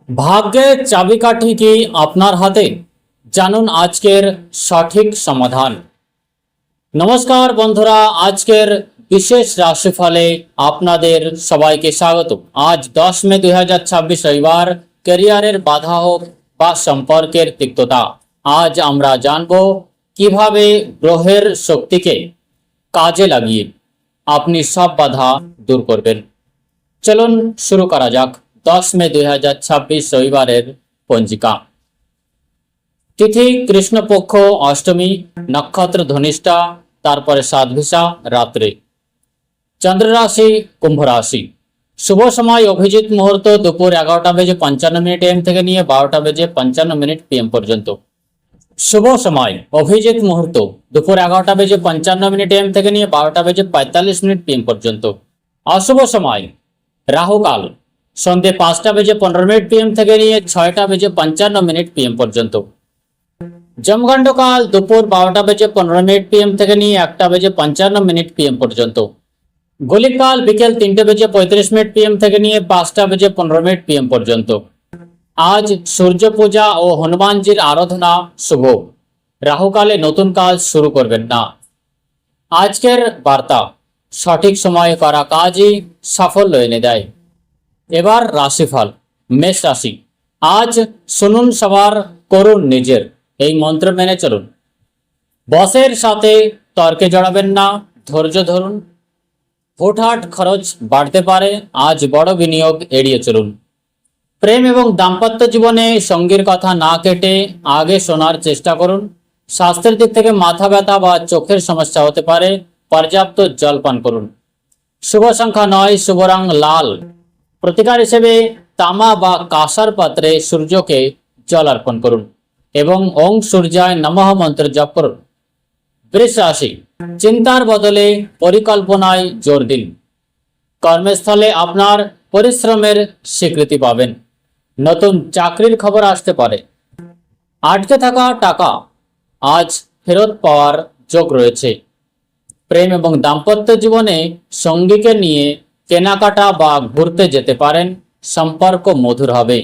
ভাগ্যের চাবিকাঠি কি আপনার হাতে? জানুন আজকের সঠিক সমাধান। নমস্কার বন্ধুরা, আজকের বিশেষ রাশিফলে আপনাদের সবাইকে স্বাগত। আজ 10 মে 2026 রবিবার। ক্যারিয়ারের বাধা হোক বা সম্পর্কের তিক্ততা, আজ আমরা জানব কিভাবে গ্রহের শক্তিকে কাজে লাগিয়ে আপনি সব বাধা দূর করবেন। চলুন শুরু করা যাক 10 মে 2026 রবিবারের পঞ্জিকা। তিথি কৃষ্ণপক্ষ অষ্টমী, নক্ষত্র ধনিষ্ঠা, তারপরে সাতভিসা রাত্রে। চন্দ্র রাশি কুম্ভ রাশি। শুভ সময় অভিজিৎ মুহূর্ত দুপুর 11:55 AM থেকে নিয়ে 12:55 PM পর্যন্ত। শুভ সময় অভিজিৎ মুহূর্ত দুপুর 11:55 AM থেকে নিয়ে 12:45 PM পর্যন্ত। অশুভ সময় রাহুকাল সন্ধ্যে 5:15 PM থেকে নিয়ে 6:55 PM পর্যন্ত। যমগণ্ড কাল দুপুর 12:15 PM থেকে নিয়ে 1:55 PM পর্যন্ত। গলিকাল বিকেল 3:35 PM থেকে নিয়ে 5:15 PM পর্যন্ত। আজ সূর্য পূজা ও হনুমানজির আরাধনা শুভ। রাহুকালে নতুন কাজ শুরু করবেন না। আজকের বার্তা, সঠিক সময়ে করা কাজই সাফল্য এনে দেয়। এবার রাশিফল। মেষ রাশি। আজ শুনুন সবার, করুন নিজের, এই মন্ত্র মেনে চলুন। বসের সাথে তর্কে জড়াবেন না, ধৈর্য ধরুন। হুটহাট খরচ বাড়তে পারে, আজ বড় বিনিয়োগ এড়িয়ে চলুন। প্রেম এবং দাম্পত্য জীবনে সঙ্গীর কথা না কেটে আগে শোনার চেষ্টা করুন। স্বাস্থ্যের দিক থেকে মাথা ব্যথা বা চোখের সমস্যা হতে পারে, পর্যাপ্ত জল পান করুন। শুভ সংখ্যা 9, শুভ রং লাল। প্রতিকার হিসেবে তামা বা কাঁসার পাত্রে সূর্যকে জল অর্পণ করুন এবং ওং সূর্যায় নমঃ মন্ত্র জপ করুন। বৃষ রাশি। চিন্তার বদলে পরিকল্পনায় জোর দিন। কর্মস্থলে আপনার পরিশ্রমের স্বীকৃতি পাবেন। নতুন চাকরির খবর আসতে পারে। আটকে থাকা টাকা আজ ফেরত পাওয়ার যোগ রয়েছে। প্রেম এবং দাম্পত্য জীবনে সঙ্গীকে নিয়ে কেনাকাটা বা ঘুরতে যেতে পারেন, সম্পর্ক মধুর হবে।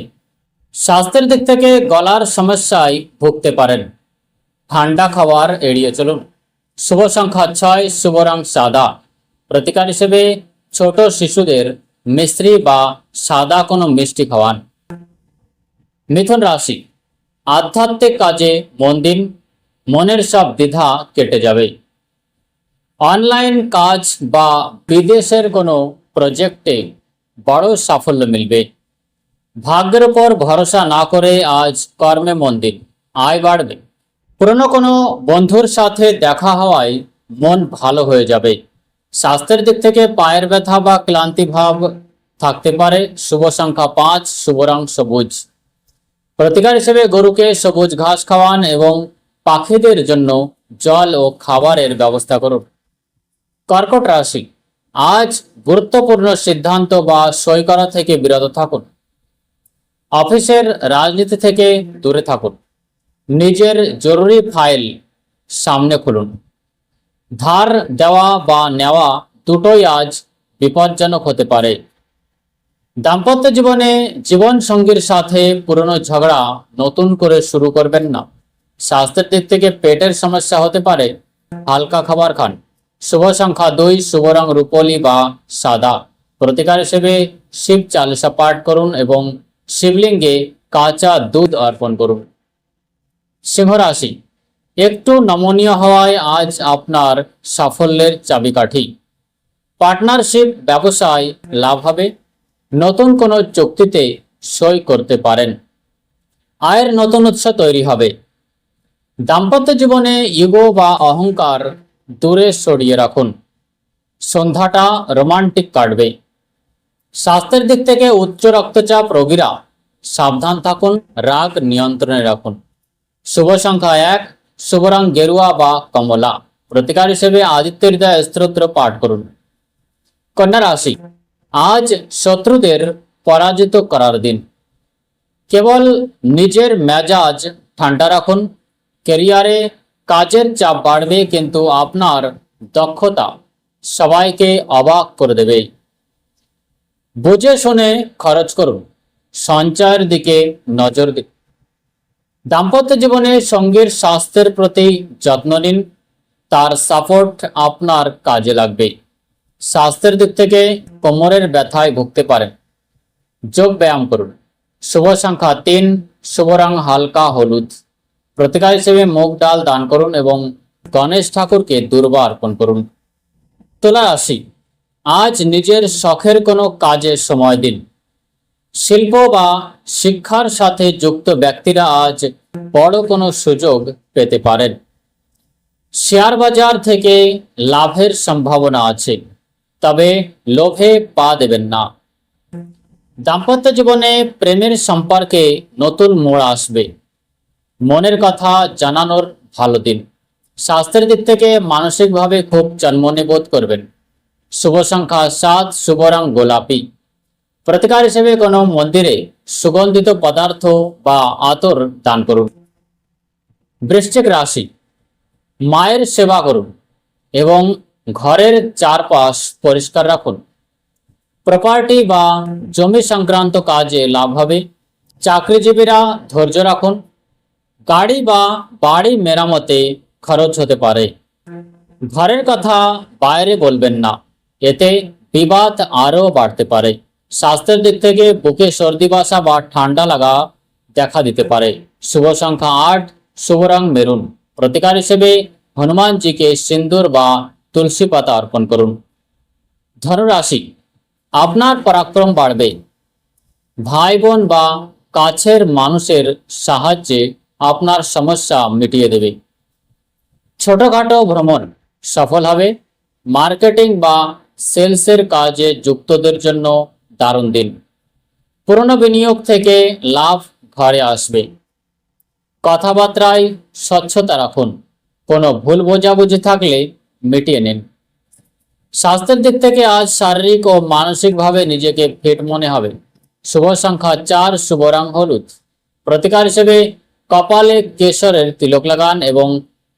স্বাস্থ্যের দিক থেকে গলার সমস্যায় ভুগতে পারেন, ঠান্ডা খাবার এড়িয়ে চলুন। শুভ সংখ্যা 6, শুভ রং সাদা। প্রতিকার হিসেবে ছোট শিশুদের মিশ্রি বা সাদা কোনো মিষ্টি খাওয়ান। মিথুন রাশি। আধ্যাত্মিক কাজে মন দিন, মনের সব দ্বিধা কেটে যাবে। অনলাইন কাজ বা বিদেশের কোনো প্রজেক্টে বড় সাফল্য মিলবে। ভাগ্যের উপর ভরসা না করে আজ কর্মে মন দিন, আয় বাড়বে। পুরনো কোনো বন্ধুর সাথে দেখা হওয়ায় মন ভালো হয়ে যাবে। স্বাস্থ্যের দিক থেকে পায়ের ব্যথা বা ক্লান্তি ভাব থাকতে পারে। শুভ সংখ্যা 5, শুভ রং সবুজ। প্রতিকার হিসেবে গরুকে সবুজ ঘাস খাওয়ান এবং পাখিদের জন্য জল ও খাবারের ব্যবস্থা করুন। কর্কট রাশি। আজ গুরুত্বপূর্ণ সিদ্ধান্ত বা সই করা থেকে বিরত থাকুন। অফিসের রাজনীতি থেকে দূরে থাকুন। নিজের জরুরি ফাইল সামনে খুলুন। ধার দেওয়া বা নেওয়া দুটোই আজ বিপজ্জনক হতে পারে। দাম্পত্য জীবনে জীবন সঙ্গীর সাথে পুরনো ঝগড়া নতুন করে শুরু করবেন না। স্বাস্থ্যের দিক থেকে পেটের সমস্যা হতে পারে, হালকা খাবার খান। শুভ সংখ্যা 2, শুভ রং রূপলি বা সাদা। প্রতিকার হিসেবে শিব চালিসা পাঠ করুন এবং শিবলিঙ্গে কাঁচা দুধ অর্পণ করুন। সিংহ রাশি। একটু নমনীয় হওয়ায় আজ আপনার সাফল্যের চাবিকাঠি। পার্টনারশিপ ব্যবসায় লাভ হবে। নতুন কোনো চুক্তিতে সই করতে পারেন। আয়ের নতুন উৎস তৈরি হবে। দাম্পত্য জীবনে ইগো বা অহংকার দূরে সরিয়ে রাখুন। সন্ধ্যাটা রোমান্টিক কাটবে। স্বাস্থ্যের দিক থেকে উচ্চ রক্তচাপ রোগীরা সাবধান থাকুন, রাগ নিয়ন্ত্রণে রাখুন। শুভ সংখ্যা 1, শুভ রং গেরুয়া বা কমলা। প্রতিকার হিসেবে আদিত্য হৃদয় স্তোত্র পাঠ করুন। কন্যা রাশি। আজ শত্রুদের পরাজিত করার দিন। কেবল নিজের মেজাজ ঠান্ডা রাখুন। ক্যারিয়ারে কাজের চাপ বাড়বে, কিন্তু আপনার দক্ষতা সবাইকে অবাক করে দেবে। বুঝে শুনে খরচ করুন। সঞ্চয়ের দিকে নজর দিন। দাম্পত্য জীবনে সঙ্গীর স্বাস্থ্যের প্রতি যত্ন নিন, তার সাপোর্ট আপনার কাজে লাগবে। স্বাস্থ্যের দিক থেকে কোমরের ব্যথায় ভুগতে পারেন, যোগ ব্যায়াম করুন। শুভ সংখ্যা 3, শুভ রং হালকা হলুদ। প্রতিকার হিসেবে মুগ ডাল দান করুন এবং গণেশ ঠাকুরকে দুর্বা অর্পণ করুন। তুলা রাশি, আজ নিজের শখের কোনো কাজে সময় দিন। শিল্প বা শিক্ষার সাথে যুক্ত ব্যক্তিরা আজ বড় কোনো সুযোগ পেতে পারেন। শেয়ার বাজার থেকে লাভের সম্ভাবনা আছে, তবে লোভে পা দেবেন না। দাম্পত্য জীবনে প্রেমের সম্পর্কে নতুন মোড় আসবে। মনের কথা জানানোর ভালো দিন। স্বাস্থ্যের দিক থেকে মানসিকভাবে খুব চনমনে বোধ করবেন। শুভ সংখ্যা 7, শুভ রং গোলাপি। প্রতিকার হিসেবে কোনো মন্দিরে সুগন্ধিত পদার্থ বা আতর দান করুন। বৃশ্চিক রাশি, মায়ের সেবা করুন এবং ঘরের চারপাশ পরিষ্কার রাখুন। প্রপার্টি বা জমি সংক্রান্ত কাজে লাভ হবে। চাকরিজীবীরা ধৈর্য রাখুন। গাড়ি বা বাড়ি মেরামতে খরচ হতে পারে। ঘরের কথা বাইরে বলবেন না, এতে বিবাদ আরও বাড়তে পারে। স্বাস্থ্যের দিক থেকে বুকে সর্দি বাসা বা ঠান্ডা লাগা দেখা দিতে পারে। শুভ সংখ্যা 8, শুভ রং মেরুন। প্রতিকার হিসেবে হনুমানজিকে সিন্দুর বা তুলসী পাতা অর্পণ করুন। ধনুরাশি, আপনার পরাক্রম বাড়বে। ভাই বোন বা কাছের মানুষের সাহায্যে আপনার সমস্যা মিটিয়ে দেবে। ছোটখাটো ভ্রমণ সফল হবে। মার্কেটিং বা সেলসের কাজে যুক্তদের জন্য দারুণ দিন। পুরনো বিনিয়োগ থেকে লাভ ঘরে আসবে। কথাবার্তায় স্বচ্ছতা রাখুন। কোনো ভুল বোঝাবুঝি থাকলে মিটিয়ে নিন। স্বাস্থ্যের দিক থেকে আজ শারীরিক ও মানসিকভাবে নিজেকে ফিট মনে হবে। শুভ সংখ্যা 4, শুভ রং হলুদ। প্রতিকার হিসেবে কপালে কেশরের তিলক লাগান এবং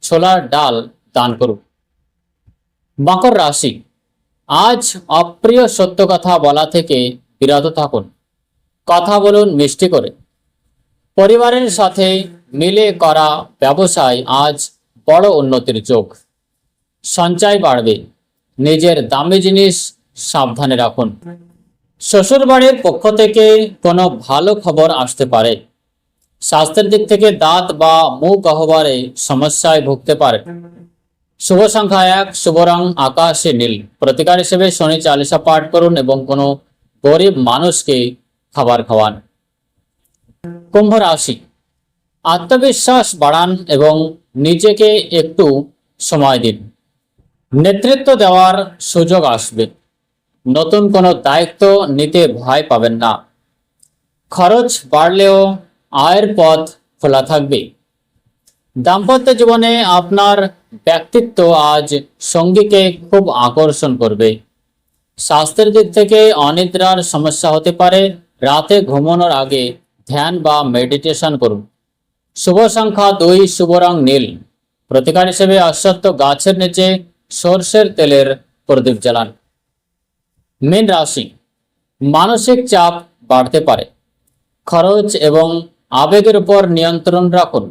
ছোলার ডাল দান করুন। মকর রাশি, আজ অপ্রিয় সত্য কথা বলা থেকে বিরত থাকুন। কথা বলুন মিষ্টি করে। পরিবারের সাথে মিলে করা ব্যবসায় আজ বড় উন্নতির যোগ। সঞ্চয় বাড়বে। নিজের দামি জিনিস সাবধানে রাখুন। শ্বশুরবাড়ির পক্ষ থেকে কোনো ভালো খবর আসতে পারে। স্বাস্থ্যের দিক থেকে দাঁত বা মুখ গহ্বরে সমস্যায় ভুগতে পারে। শুভ সংখ্যা 1, শুভ রং আকাশে নীল। প্রতিকার হিসেবে শনি চালিসা পাঠ করুন এবং কোনো গরিব মানুষকে খাবার খাওয়ান। কুম্ভ রাশি, আত্মবিশ্বাস বাড়ান এবং নিজেকে একটু সময় দিন। নেতৃত্ব দেওয়ার সুযোগ আসবে। নতুন কোনো দায়িত্ব নিতে ভয় পাবেন না। খরচ বাড়লেও আয়ের পথ খোলা থাকবে। দাম্পত্য জীবনে আপনার ব্যক্তিত্ব আজ সঙ্গীকে খুব আকর্ষণ করবে। স্বাস্থ্যের দিক থেকে অনিদ্রার সমস্যা হতে পারে। রাতে ঘুমানোর আগে ধ্যান বা মেডিটেশন করুন। শুভ সংখ্যা 2, শুভ রং নীল। প্রতিকার হিসেবে অশ্বত্থ গাছের নিচে সরষের তেলের প্রদীপ জ্বালান। মীন রাশি, মানসিক চাপ বাড়তে পারে। খরচ এবং আবেগের উপর নিয়ন্ত্রণ রাখুন।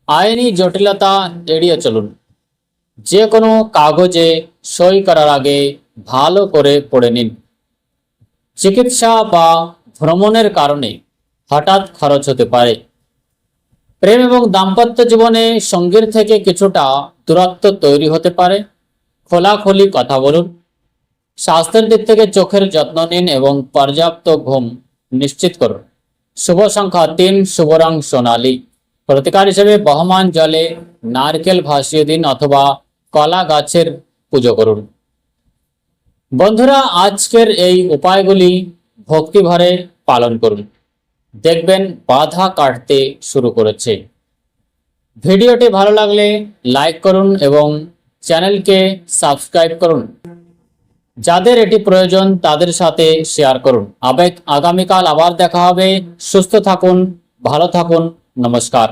আইনি জটিলতা এড়িয়ে চলুন। যে কোনো কাগজে সই করার আগে ভালো করে পড়ে নিন। চিকিৎসা বা ভ্রমণের কারণে হঠাৎ খরচ হতে পারে। প্রেম এবং দাম্পত্য জীবনে সঙ্গীর থেকে কিছুটা দূরত্ব তৈরি হতে পারে। খোলাখুলি কথা বলুন। স্বাস্থ্যের দিক থেকে চোখের যত্ন নিন এবং পর্যাপ্ত ঘুম নিশ্চিত করুন। শুভ সংখ্যা 3, শুভ রং সোনালী। প্রতিকার হিসেবে বহমান জলে নারকেল ভাসিয়ে দিন অথবা কলা গাছের পুজো করুন। বন্ধুরা, আজকের এই উপায়গুলি ভক্তিভরে পালন করুন। দেখবেন বাধা কাটতে শুরু করেছে। ভিডিওটি ভালো লাগলে লাইক করুন এবং চ্যানেলকে সাবস্ক্রাইব করুন। যাদের এটি প্রয়োজন তাদের সাথে শেয়ার করুন। আগামীকাল আবার দেখা হবে। সুস্থ থাকুন, ভালো থাকুন। নমস্কার।